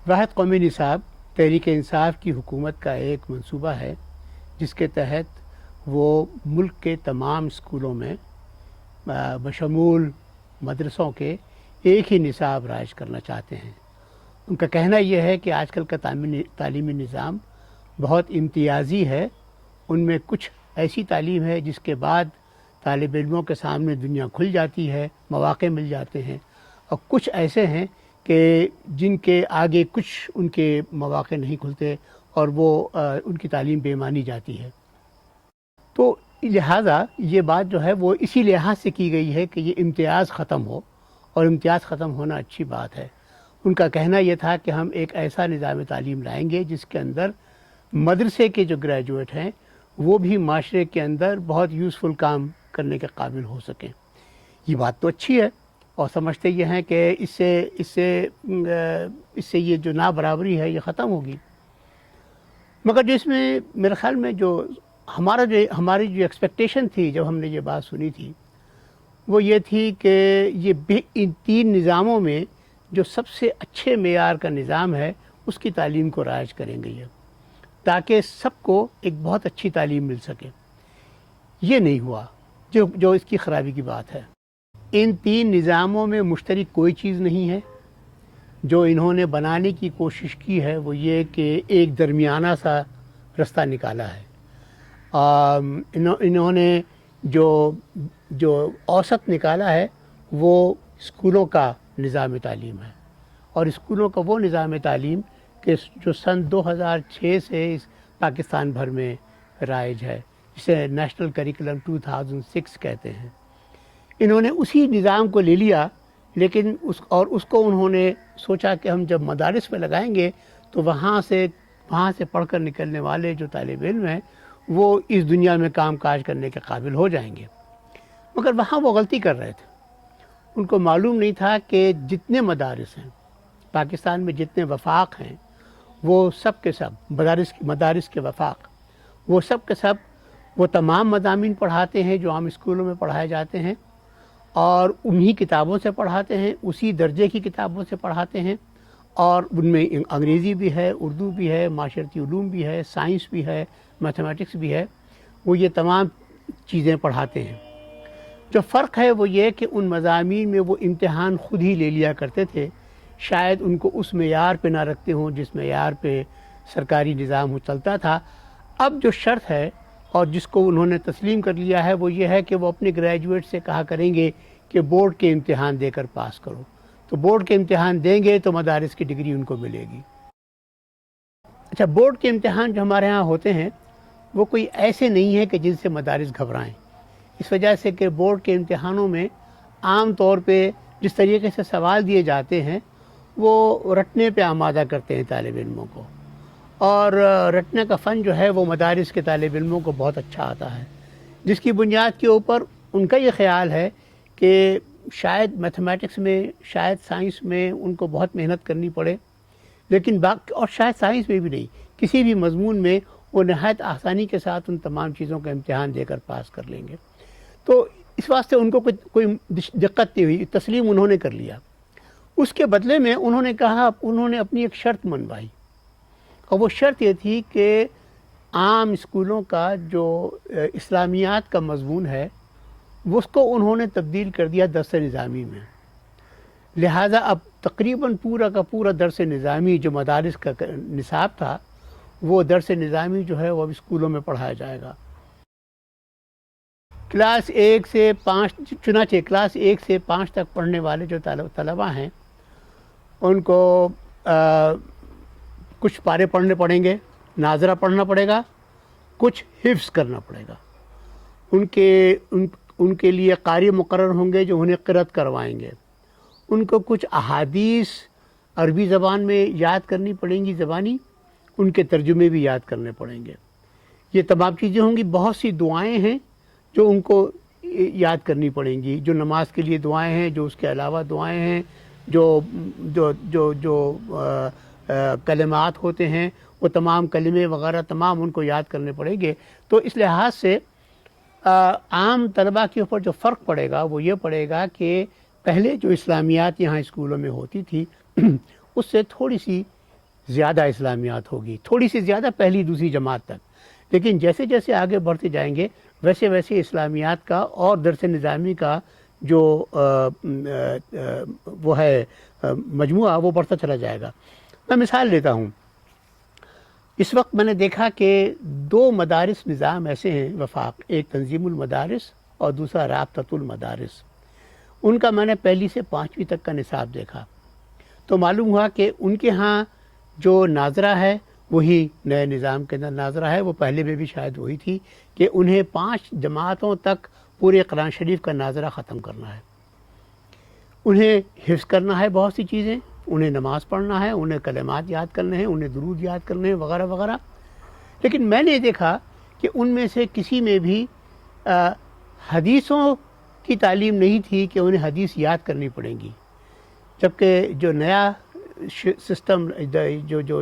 واحد قومی نصاب تحریک انصاف کی حکومت کا ایک منصوبہ ہے جس کے تحت وہ ملک کے تمام اسکولوں میں بشمول مدرسوں کے ایک ہی نصاب رائج کرنا چاہتے ہیں۔ ان کا کہنا یہ ہے کہ آج کل کا تعلیمی نظام بہت امتیازی ہے، ان میں کچھ ایسی تعلیم ہے جس کے بعد طالب علموں کے سامنے دنیا کھل جاتی ہے، مواقع مل جاتے ہیں، اور کچھ ایسے ہیں کہ جن کے آگے کچھ ان کے مواقع نہیں کھلتے اور وہ ان کی تعلیم بے مانی جاتی ہے۔ تو لہٰذا یہ بات جو ہے وہ اسی لحاظ سے کی گئی ہے کہ یہ امتیاز ختم ہو، اور امتیاز ختم ہونا اچھی بات ہے۔ ان کا کہنا یہ تھا کہ ہم ایک ایسا نظام تعلیم لائیں گے جس کے اندر مدرسے کے جو گریجویٹ ہیں وہ بھی معاشرے کے اندر بہت یوزفل کام کرنے کے قابل ہو سکیں۔ یہ بات تو اچھی ہے، اور سمجھتے یہ ہیں کہ اس سے یہ جو نابرابری ہے یہ ختم ہوگی۔ مگر جو اس میں میرے خیال میں جو ہماری جو ایکسپیکٹیشن تھی جب ہم نے یہ بات سنی تھی وہ یہ تھی کہ یہ ان تین نظاموں میں جو سب سے اچھے معیار کا نظام ہے اس کی تعلیم کو رائج کریں گے یہ، تاکہ سب کو ایک بہت اچھی تعلیم مل سکے۔ یہ نہیں ہوا، جو اس کی خرابی کی بات ہے۔ ان تین نظاموں میں مشترک کوئی چیز نہیں ہے۔ جو انہوں نے بنانے کی کوشش کی ہے وہ یہ کہ ایک درمیانہ سا رستہ نکالا ہے۔ انہوں نے جو اوسط نکالا ہے وہ اسکولوں کا نظام تعلیم ہے، اور اسکولوں کا وہ نظام تعلیم کہ جو سن 2006 سے اس پاکستان بھر میں رائج ہے، جسے نیشنل کریکولم 2006 کہتے ہیں۔ انہوں نے اسی نظام کو لے لیا، لیکن اس کو انہوں نے سوچا کہ ہم جب مدارس میں لگائیں گے تو وہاں سے پڑھ کر نکلنے والے جو طالب علم ہیں وہ اس دنیا میں کام کاج کرنے کے قابل ہو جائیں گے۔ مگر وہاں وہ غلطی کر رہے تھے۔ ان کو معلوم نہیں تھا کہ جتنے مدارس ہیں پاکستان میں، جتنے وفاق ہیں، وہ سب کے سب مدارس کے وفاق، وہ سب کے سب وہ تمام مضامین پڑھاتے ہیں جو عام اسکولوں میں پڑھائے جاتے ہیں، اور انہی کتابوں سے پڑھاتے ہیں، اسی درجے کی کتابوں سے پڑھاتے ہیں، اور ان میں انگریزی بھی ہے، اردو بھی ہے، معاشرتی علوم بھی ہے، سائنس بھی ہے، میتھمیٹکس بھی ہے۔ وہ یہ تمام چیزیں پڑھاتے ہیں۔ جو فرق ہے وہ یہ کہ ان مضامین میں وہ امتحان خود ہی لے لیا کرتے تھے، شاید ان کو اس معیار پہ نہ رکھتے ہوں جس معیار پہ سرکاری نظام چلتا تھا۔ اب جو شرط ہے اور جس کو انہوں نے تسلیم کر لیا ہے وہ یہ ہے کہ وہ اپنے گریجویٹ سے کہا کریں گے کہ بورڈ کے امتحان دے کر پاس کرو، تو بورڈ کے امتحان دیں گے تو مدارس کی ڈگری ان کو ملے گی۔ اچھا، بورڈ کے امتحان جو ہمارے ہاں ہوتے ہیں وہ کوئی ایسے نہیں ہے کہ جن سے مدارس گھبرائیں، اس وجہ سے کہ بورڈ کے امتحانوں میں عام طور پہ جس طریقے سے سوال دیے جاتے ہیں وہ رٹنے پہ آمادہ کرتے ہیں طالب علموں کو، اور رٹنے کا فن جو ہے وہ مدارس کے طالب علموں کو بہت اچھا آتا ہے، جس کی بنیاد کے اوپر ان کا یہ خیال ہے کہ شاید میتھمیٹکس میں، شاید سائنس میں ان کو بہت محنت کرنی پڑے، لیکن اور شاید سائنس میں بھی نہیں، کسی بھی مضمون میں وہ نہایت آسانی کے ساتھ ان تمام چیزوں کا امتحان دے کر پاس کر لیں گے۔ تو اس واسطے ان کو کوئی دقت نہیں ہوئی، تسلیم انہوں نے کر لیا۔ اس کے بدلے میں انہوں نے اپنی ایک شرط منوائی، اور وہ شرط یہ تھی کہ عام اسکولوں کا جو اسلامیات کا مضمون ہے وہ اس کو انہوں نے تبدیل کر دیا درس نظامی میں۔ لہٰذا اب تقریباً پورا کا پورا درس نظامی جو مدارس کا نصاب تھا وہ درس نظامی جو ہے وہ اب اسکولوں میں پڑھایا جائے گا۔ کلاس 1 سے 5، چنانچہ کلاس 1 سے 5 تک پڑھنے والے جو طلباء ہیں ان کو کچھ پارے پڑھنے پڑیں گے، ناظرہ پڑھنا پڑے گا، کچھ حفظ کرنا پڑے گا۔ ان کے لیے قاری مقرر ہوں گے جو انہیں قرأت کروائیں گے۔ ان کو کچھ احادیث عربی زبان میں یاد کرنی پڑیں گی، زبانی، ان کے ترجمے بھی یاد کرنے پڑیں گے۔ یہ تمام چیزیں ہوں گی۔ بہت سی دعائیں ہیں جو ان کو یاد کرنی پڑیں گی، جو نماز کے لیے دعائیں ہیں، جو اس کے علاوہ دعائیں ہیں، جو کلمات ہوتے ہیں وہ تمام کلمے وغیرہ تمام ان کو یاد کرنے پڑیں گے۔ تو اس لحاظ سے عام طلباء کے اوپر جو فرق پڑے گا وہ یہ پڑے گا کہ پہلے جو اسلامیات یہاں اسکولوں میں ہوتی تھی اس سے تھوڑی سی زیادہ اسلامیات ہوگی، تھوڑی سی زیادہ پہلی دوسری جماعت تک، لیکن جیسے جیسے آگے بڑھتے جائیں گے ویسے ویسے اسلامیات کا اور درس نظامی کا جو وہ ہے مجموعہ وہ بڑھتا چلا جائے گا۔ میں مثال لیتا ہوں، اس وقت میں نے دیکھا کہ 2 مدارس نظام ایسے ہیں وفاق، ایک تنظیم المدارس اور دوسرا رابطۃ المدارس۔ ان کا میں نے پہلی سے 5ویں تک کا نصاب دیکھا تو معلوم ہوا کہ ان کے ہاں جو ناظرہ ہے وہی نئے نظام کے اندر ناظرہ ہے، وہ پہلے میں بھی شاید وہی تھی کہ انہیں 5 جماعتوں تک پورے قرآن شریف کا ناظرہ ختم کرنا ہے، انہیں حفظ کرنا ہے بہت سی چیزیں، انہیں نماز پڑھنا ہے، انہیں کلمات یاد کرنے ہیں، انہیں درود یاد کرنے ہیں وغیرہ وغیرہ۔ لیکن میں نے دیکھا کہ ان میں سے کسی میں بھی حدیثوں کی تعلیم نہیں تھی کہ انہیں حدیث یاد کرنی پڑیں گی، جبکہ جو نیا سسٹم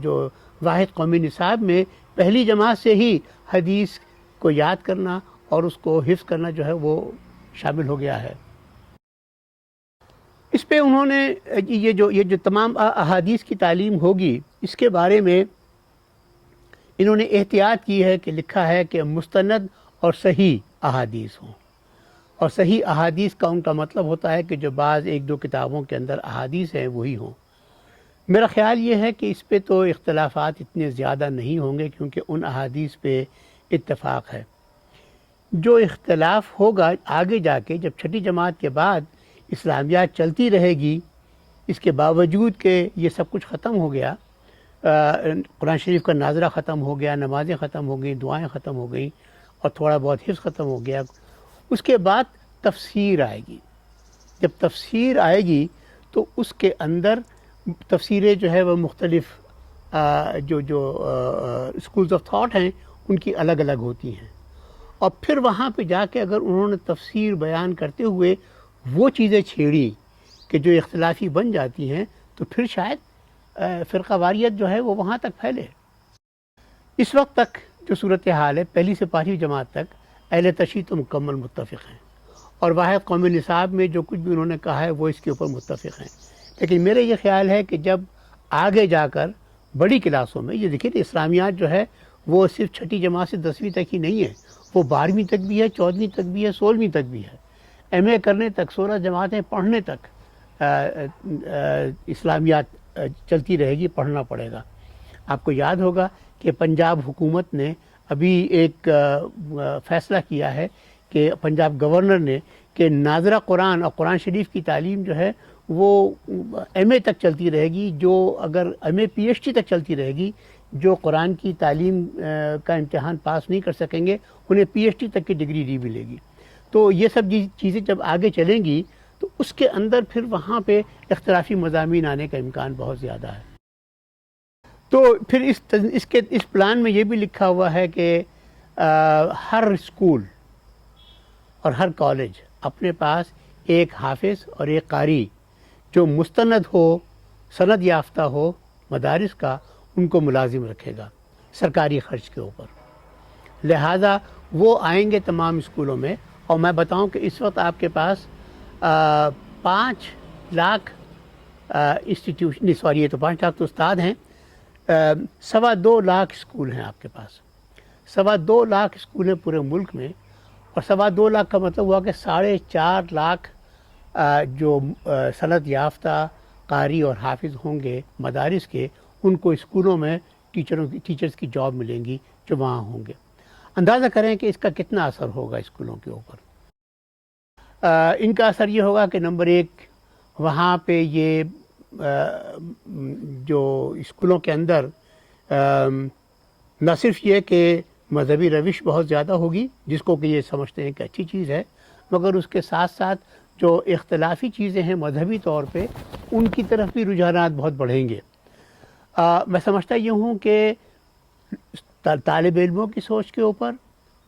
جو واحد قومی نصاب میں پہلی جماعت سے ہی حدیث کو یاد کرنا اور اس کو حفظ کرنا جو ہے وہ شامل ہو گیا ہے۔ اس پہ انہوں نے یہ جو تمام احادیث کی تعلیم ہوگی اس کے بارے میں انہوں نے احتیاط کی ہے کہ لکھا ہے کہ مستند اور صحیح احادیث ہوں، اور صحیح احادیث کا ان کا مطلب ہوتا ہے کہ جو بعض 1-2 کتابوں کے اندر احادیث ہیں وہی ہوں۔ میرا خیال یہ ہے کہ اس پہ تو اختلافات اتنے زیادہ نہیں ہوں گے کیونکہ ان احادیث پہ اتفاق ہے۔ جو اختلاف ہوگا آگے جا کے جب 6ٹھی جماعت کے بعد اسلامیات چلتی رہے گی، اس کے باوجود کہ یہ سب کچھ ختم ہو گیا، قرآن شریف کا ناظرہ ختم ہو گیا، نمازیں ختم ہو گئیں، دعائیں ختم ہو گئیں اور تھوڑا بہت حفظ ختم ہو گیا، اس کے بعد تفسیر آئے گی۔ جب تفسیر آئے گی تو اس کے اندر تفسیریں جو ہے وہ مختلف جو اسکولز آف تھاٹ ہیں ان کی الگ الگ ہوتی ہیں، اور پھر وہاں پہ جا کے اگر انہوں نے تفسیر بیان کرتے ہوئے وہ چیزیں چھیڑی کہ جو اختلافی بن جاتی ہیں تو پھر شاید فرقہ واریت جو ہے وہ وہاں تک پھیلے۔ اس وقت تک جو صورتحال ہے پہلی سے 5ویں جماعت تک اہل تشیع تو مکمل متفق ہیں، اور واحد قومی نصاب میں جو کچھ بھی انہوں نے کہا ہے وہ اس کے اوپر متفق ہیں، لیکن میرا یہ خیال ہے کہ جب آگے جا کر بڑی کلاسوں میں یہ دیکھیے کہ اسلامیات جو ہے وہ صرف 6ٹھی جماعت سے 10ویں تک ہی نہیں ہے، وہ 12ویں تک بھی ہے، 14ویں تک بھی ہے، 16ویں تک بھی ہے، ایم اے کرنے تک 16 جماعتیں پڑھنے تک اسلامیات چلتی رہے گی، پڑھنا پڑے گا۔ آپ کو یاد ہوگا کہ پنجاب حکومت نے ابھی ایک فیصلہ کیا ہے کہ پنجاب گورنر نے کہ ناظرہ قرآن اور قرآن شریف کی تعلیم جو ہے وہ ایم اے تک چلتی رہے گی، جو اگر ایم اے پی ایچ ڈی تک چلتی رہے گی، جو قرآن کی تعلیم کا امتحان پاس نہیں کر سکیں گے انہیں پی ایچ ڈی تک کی ڈگری نہیں ملے گی۔ تو یہ سب چیزیں جب آگے چلیں گی تو اس کے اندر پھر وہاں پہ اختلافی مضامین آنے کا امکان بہت زیادہ ہے۔ تو پھر اس پلان میں یہ بھی لکھا ہوا ہے کہ ہر اسکول اور ہر کالج اپنے پاس ایک حافظ اور ایک قاری جو مستند ہو، سند یافتہ ہو مدارس کا، ان کو ملازم رکھے گا سرکاری خرچ کے اوپر۔ لہٰذا وہ آئیں گے تمام اسکولوں میں، اور میں بتاؤں کہ اس وقت آپ کے پاس 5 لاکھ انسٹیٹیوشن، سوری یہ تو 5 لاکھ تو استاد ہیں، 2.25 لاکھ اسکول ہیں آپ کے پاس، 2.25 لاکھ اسکول ہیں پورے ملک میں، اور 2.25 لاکھ کا مطلب ہوا کہ 4.5 لاکھ جو سند یافتہ قاری اور حافظ ہوں گے مدارس کے، ان کو اسکولوں میں ٹیچرز کی جاب ملیں گی جو وہاں ہوں گے۔ اندازہ کریں کہ اس کا کتنا اثر ہوگا اسکولوں کے اوپر۔ ان کا اثر یہ ہوگا کہ نمبر 1 وہاں پہ یہ جو اسکولوں کے اندر نہ صرف یہ کہ مذہبی روش بہت زیادہ ہوگی جس کو کہ یہ سمجھتے ہیں کہ اچھی چیز ہے، مگر اس کے ساتھ ساتھ جو اختلافی چیزیں ہیں مذہبی طور پہ ان کی طرف بھی رجحانات بہت بڑھیں گے۔ میں سمجھتا یہ ہوں کہ طالب علموں کی سوچ کے اوپر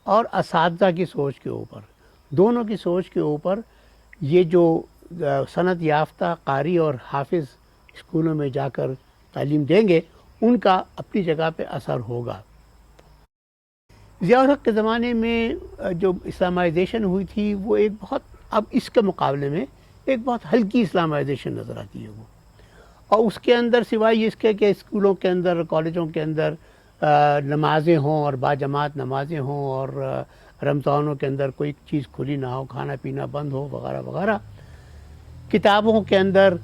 اور اساتذہ کی سوچ کے اوپر، دونوں کی سوچ کے اوپر یہ جو سند یافتہ قاری اور حافظ اسکولوں میں جا کر تعلیم دیں گے ان کا اپنی جگہ پہ اثر ہوگا۔ ضیاء الحق کے زمانے میں جو اسلامائزیشن ہوئی تھی وہ اب اس کے مقابلے میں ایک بہت ہلکی اسلامائزیشن نظر آتی ہے وہ، اور اس کے اندر سوائے اس کے کہ اسکولوں کے اندر کالجوں کے اندر نمازیں ہوں اور باجماعت نمازیں ہوں اور رمضانوں کے اندر کوئی چیز کھلی نہ ہو، کھانا پینا بند ہو وغیرہ وغیرہ، کتابوں کے اندر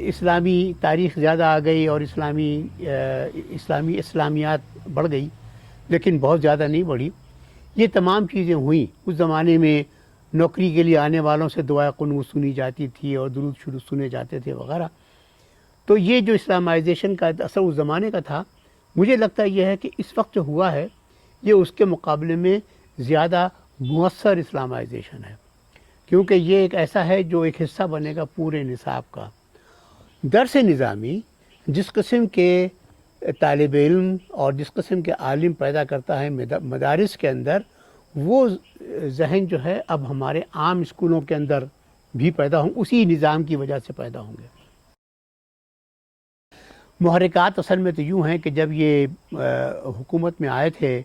اسلامی تاریخ زیادہ آ گئی اور اسلامیات بڑھ گئی، لیکن بہت زیادہ نہیں بڑھی۔ یہ تمام چیزیں ہوئیں۔ اس زمانے میں نوکری کے لیے آنے والوں سے دعائے قنوت سنی جاتی تھی اور درود شروع سنے جاتے تھے وغیرہ۔ تو یہ جو اسلامائزیشن کا اثر اس زمانے کا تھا، مجھے لگتا یہ ہے کہ اس وقت جو ہوا ہے یہ اس کے مقابلے میں زیادہ مؤثر اسلامائزیشن ہے، کیونکہ یہ ایک ایسا ہے جو ایک حصہ بنے گا پورے نصاب کا۔ درس نظامی جس قسم کے طالب علم اور جس قسم کے عالم پیدا کرتا ہے مدارس کے اندر، وہ ذہن جو ہے اب ہمارے عام اسکولوں کے اندر بھی پیدا ہوں، اسی نظام کی وجہ سے پیدا ہوں گے۔ محرکات اصل میں تو یوں ہیں کہ جب یہ حکومت میں آئے تھے،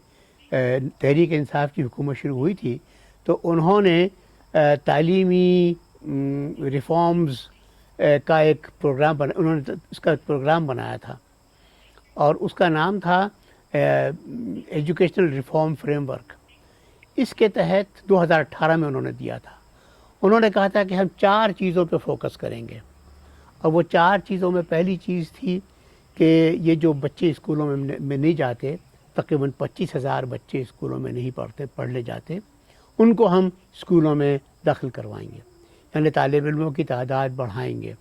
تحریک انصاف کی حکومت شروع ہوئی تھی، تو انہوں نے تعلیمی ریفارمز کا ایک پروگرام انہوں نے اس کا پروگرام بنایا تھا، اور اس کا نام تھا ایجوکیشنل ریفارم فریم ورک۔ اس کے تحت 2018 میں انہوں نے دیا تھا۔ انہوں نے کہا تھا کہ ہم 4 چیزوں پہ فوکس کریں گے، اور وہ 4 چیزوں میں پہلی چیز تھی کہ یہ جو بچے اسکولوں میں نہیں جاتے، تقریباً 25,000 بچے اسکولوں میں نہیں پڑھنے جاتے، ان کو ہم اسکولوں میں داخل کروائیں گے، یعنی طالب علموں کی تعداد بڑھائیں گے۔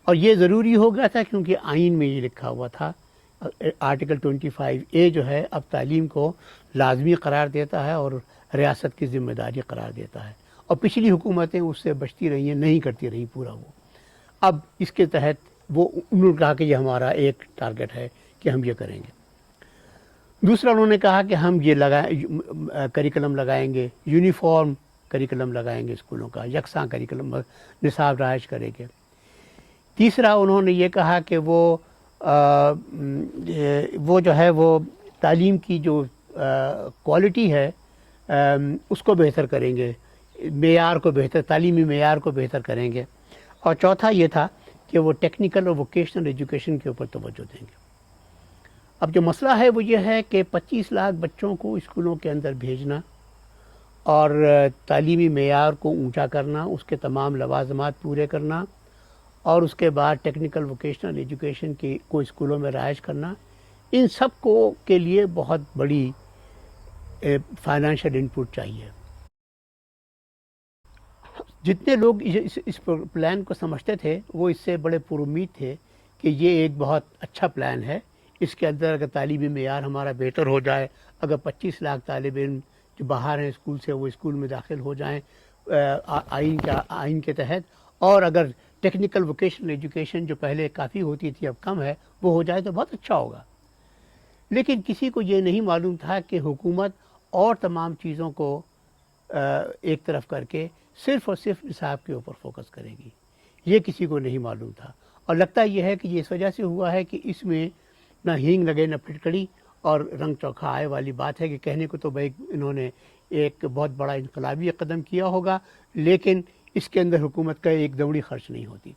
اور یہ ضروری ہو گیا تھا کیونکہ آئین میں یہ لکھا ہوا تھا، آرٹیکل 25A جو ہے اب تعلیم کو لازمی قرار دیتا ہے اور ریاست کی ذمہ داری قرار دیتا ہے، اور پچھلی حکومتیں اس سے بچتی رہی ہیں، نہیں کرتی رہی پورا وہ۔ اب اس کے تحت وہ انہوں نے کہا کہ یہ ہمارا ایک ٹارگٹ ہے کہ ہم یہ کریں گے۔ دوسرا انہوں نے کہا کہ ہم یہ کریکلم لگائیں گے، یونیفارم کریکلم لگائیں گے اسکولوں کا، یکساں کریکلم نصاب رائج کریں گے۔ تیسرا انہوں نے یہ کہا کہ وہ جو ہے وہ تعلیم کی جو کوالٹی ہے اس کو بہتر کریں گے، تعلیمی معیار کو بہتر کریں گے۔ اور چوتھا یہ تھا کہ وہ ٹیکنیکل اور ووکیشنل ایجوکیشن کے اوپر توجہ دیں گے۔ اب جو مسئلہ ہے وہ یہ ہے کہ 25 لاکھ بچوں کو اسکولوں کے اندر بھیجنا اور تعلیمی معیار کو اونچا کرنا، اس کے تمام لوازمات پورے کرنا، اور اس کے بعد ٹیکنیکل ووکیشنل ایجوکیشن کو اسکولوں میں رائج کرنا، ان سب کے لیے بہت بڑی فائنینشیل انپٹ چاہیے۔ جتنے لوگ اس پلان کو سمجھتے تھے وہ اس سے بڑے پر امید تھے کہ یہ ایک بہت اچھا پلان ہے، اس کے اندر اگر تعلیمی معیار ہمارا بہتر ہو جائے، اگر 25 لاکھ طالب علم جو باہر ہیں اسکول سے وہ اسکول میں داخل ہو جائیں آئین کے تحت، اور اگر ٹیکنیکل ووکیشنل ایجوکیشن جو پہلے کافی ہوتی تھی اب کم ہے وہ ہو جائے تو بہت اچھا ہوگا۔ لیکن کسی کو یہ نہیں معلوم تھا کہ حکومت اور تمام چیزوں کو ایک طرف کر کے صرف اور صرف نصاب کے اوپر فوکس کرے گی، یہ کسی کو نہیں معلوم تھا۔ اور لگتا یہ ہے کہ یہ اس وجہ سے ہوا ہے کہ اس میں نہ ہینگ لگے نہ پھٹکڑی اور رنگ چوکھا آئے والی بات ہے، کہ کہنے کو تو بھائی انہوں نے ایک بہت بڑا انقلابی قدم کیا ہوگا، لیکن اس کے اندر حکومت کا ایک دوڑی خرچ نہیں ہوتی۔